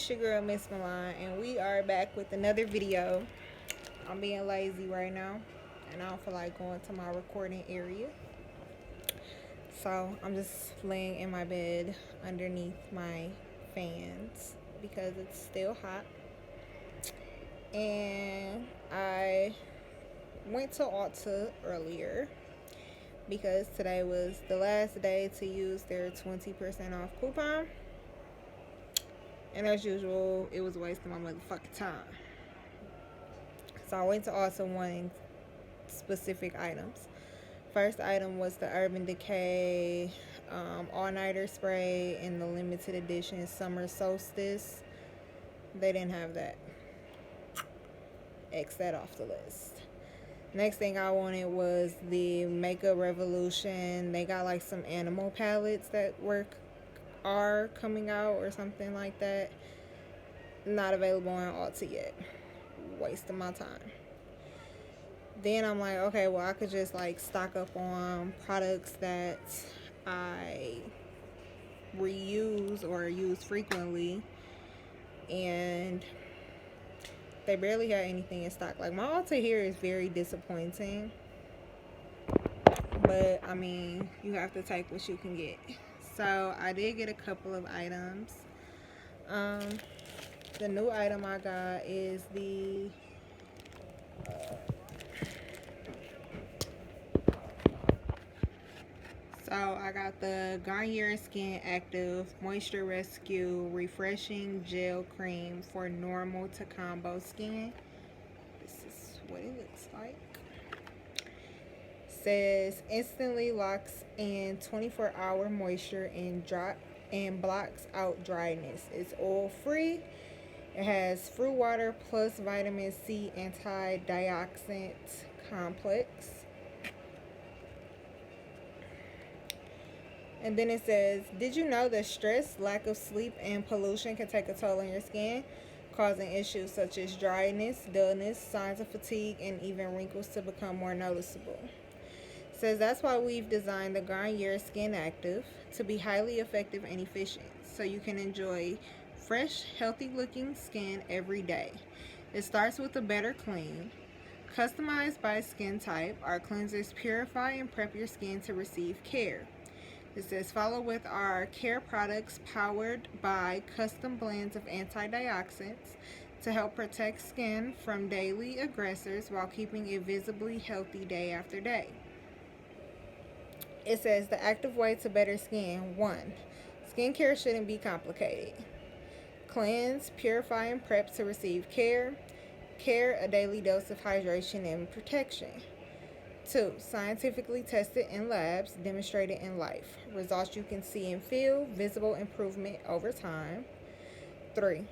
it's your girl Miss Milan, and we are back with another video. I'm being lazy right now, and I don't feel like going to my recording area, so I'm just laying in my bed underneath my fans because it's still hot. And I went to Ulta earlier because today was the last day to use their 20% off coupon. And as usual, it was wasting my motherfucking time. So I went to Ulta wanting specific items. First item was the Urban Decay all-nighter spray in the limited edition summer solstice. They didn't have that. X that off the list. Next thing I wanted was the Makeup Revolution. They got like some animal palettes that are coming out or something like that. Not available on Ulta yet. Wasting my time. Then I'm like, okay, well, I could just like stock up on products that I reuse or use frequently, and they barely had anything in stock. Like, my Ulta here is very disappointing, but I mean, you have to take what you can get. So I did get a couple of items. The new item I got is the so I got the Garnier SkinActive Moisture Rescue Refreshing Gel Cream for normal to combo skin. This is what it looks like. Says instantly locks in 24-hour moisture and blocks out dryness. It's oil free. It has fruit water plus vitamin C antioxidant complex. And then it says, did you know that stress, lack of sleep, and pollution can take a toll on your skin, causing issues such as dryness, dullness, signs of fatigue, and even wrinkles to become more noticeable? It says that's why we've designed the Garnier SkinActive to be highly effective and efficient, so you can enjoy fresh, healthy-looking skin every day. It starts with a better clean. Customized by skin type, our cleansers purify and prep your skin to receive care. It says follow with our care products powered by custom blends of antioxidants to help protect skin from daily aggressors while keeping it visibly healthy day after day. It says the active way to better skin. 1. Skincare shouldn't be complicated. Cleanse, purify, and prep to receive care. Care, a daily dose of hydration and protection. 2. Scientifically tested in labs, demonstrated in life. Results you can see and feel, visible improvement over time. 3.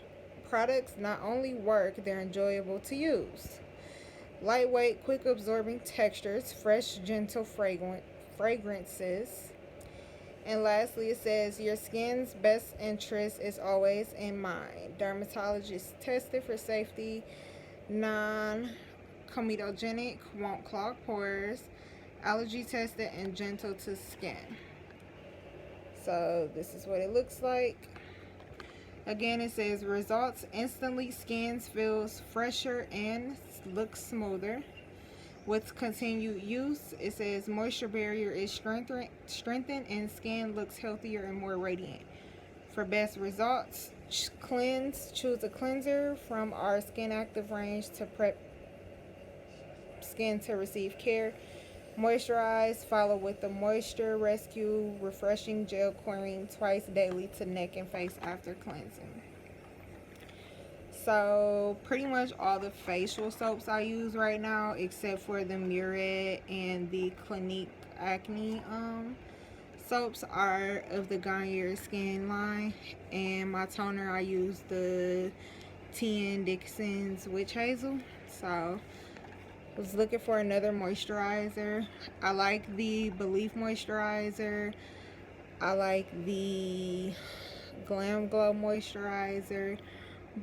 Products not only work, they're enjoyable to use. Lightweight, quick absorbing textures, fresh, gentle fragrances. And lastly, it says your skin's best interest is always in mind. Dermatologist tested for safety, non-comedogenic, won't clog pores, allergy tested, and gentle to skin. So this is what it looks like. Again, it says results instantly, skin feels fresher and looks smoother. With continued use, it says moisture barrier is strengthened and skin looks healthier and more radiant. For best results, choose a cleanser from our SkinActive range to prep skin to receive care. Moisturize, follow with the Moisture Rescue Refreshing Gel Cream twice daily to neck and face after cleansing. So pretty much all the facial soaps I use right now, except for the Murad and the Clinique Acne soaps, are of the Garnier Skin line. And my toner, I use the T.N. Dixon's Witch Hazel. So I was looking for another moisturizer. I like the Belief moisturizer. I like the Glam Glow moisturizer.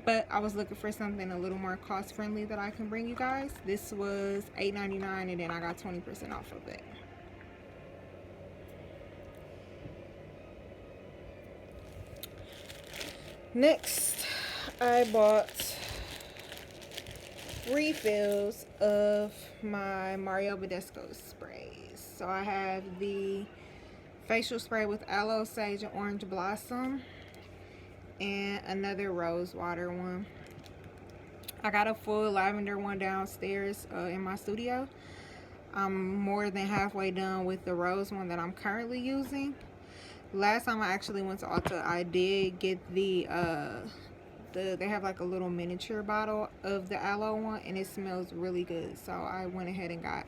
But I was looking for something a little more cost friendly that I can bring you guys. This was $8.99 and then I got 20% off of it. Next, I bought refills of my Mario Badescu sprays. So I have the facial spray with aloe, sage, and orange blossom, and another Rosewater one. I got a full lavender one downstairs in my studio. I'm more than halfway done with the rose one that I'm currently using. Last time I actually went to Ulta, I did get they have like a little miniature bottle of the aloe one, and it smells really good. So I went ahead and got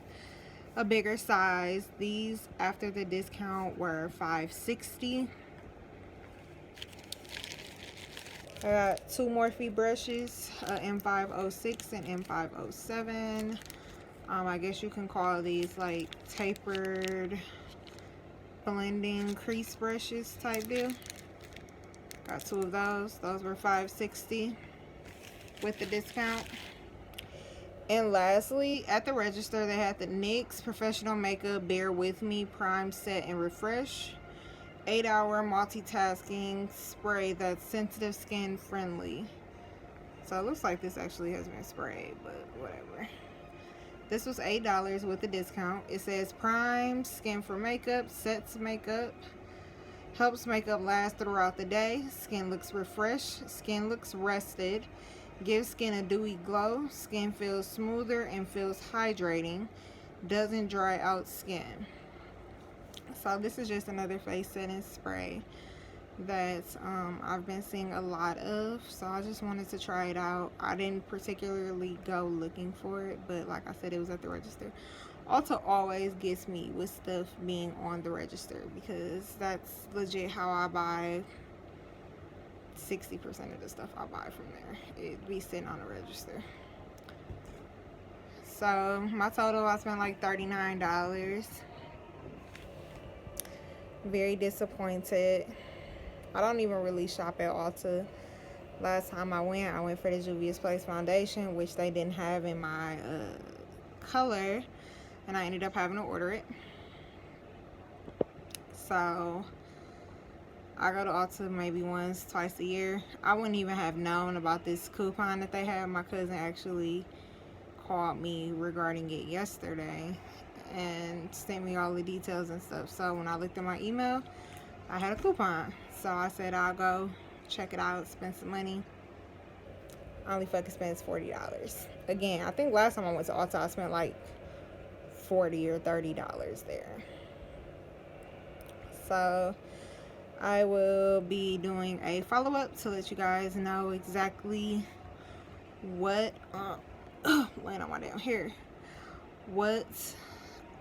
a bigger size. These, after the discount, were $5.60. I got two Morphe brushes, M506 and M507. I guess you can call these like tapered blending crease brushes type deal. Got two of those. Those were $5.60 with the discount. And lastly, at the register, they had the NYX Professional Makeup Bare With Me Prime Set and Refresh 8-hour multitasking spray that's sensitive skin friendly. So it looks like this actually has been sprayed, but whatever. This was $8 with the discount. It says prime skin for makeup, sets makeup, helps makeup last throughout the day, skin looks refreshed, skin looks rested, gives skin a dewy glow, skin feels smoother and feels hydrating, doesn't dry out skin. So this is just another face setting spray that I've been seeing a lot of, so I just wanted to try it out. I didn't particularly go looking for it, but like I said, it was at the register. Ulta always gets me with stuff being on the register, because that's legit how I buy 60% of the stuff I buy from there. It be sitting on the register. So my total, I spent like $39. Very disappointed. I don't even really shop at Ulta. Last time I went for the Juvia's Place foundation, which they didn't have in my color, and I ended up having to order it. So I go to Ulta maybe once, twice a year. I wouldn't even have known about this coupon that they have. My cousin actually called me regarding it yesterday and sent me all the details and stuff. So when I looked at my email, I had a coupon. So I said I'll go check it out, spend some money. I only fucking spent $40. Again, I think last time I went to Ulta, I spent like $40 or $30 there. So I will be doing a follow-up to let you guys know exactly what laying on my damn hair, what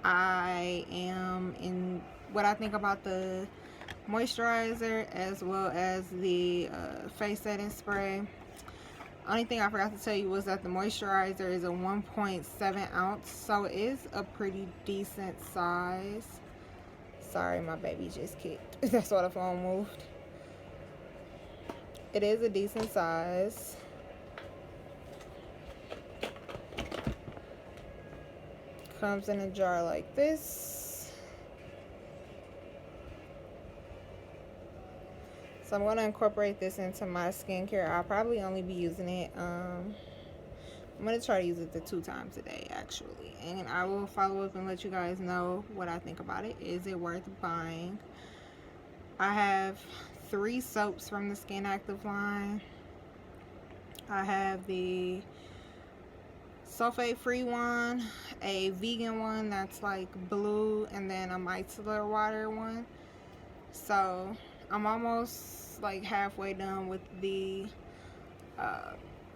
I am in, what I think about the moisturizer as well as the face setting spray. Only thing I forgot to tell you was that the moisturizer is a 1.7 ounce, so it is a pretty decent size. Sorry, my baby just kicked. That's why the phone moved. It is a decent size. Comes in a jar like this. So I'm going to incorporate this into my skincare. I'll probably only be using it, I'm going to try to use it 2 times a day actually, and I will follow up and let you guys know what I think about it. Is it worth buying? I have 3 soaps from the SkinActive line. I have the sulfate free one, a vegan one that's like blue, and then a micellar water one. So I'm almost like halfway done with the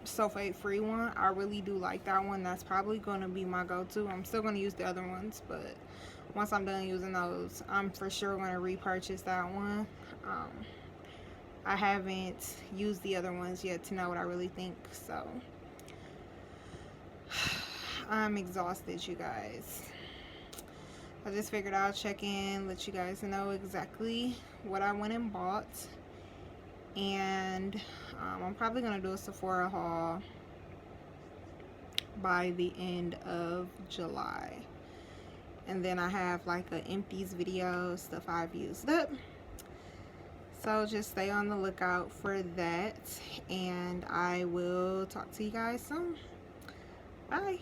sulfate free one. I really do like that one. That's probably going to be my go-to. I'm still going to use the other ones, but once I'm done using those, I'm for sure going to repurchase that one. I haven't used the other ones yet to know what I really think, so I'm exhausted, you guys. I just figured I'll check in, let you guys know exactly what I went and bought. And I'm probably going to do a Sephora haul by the end of July. And then I have like an empties video, stuff I've used up. So just stay on the lookout for that, and I will talk to you guys soon. Bye.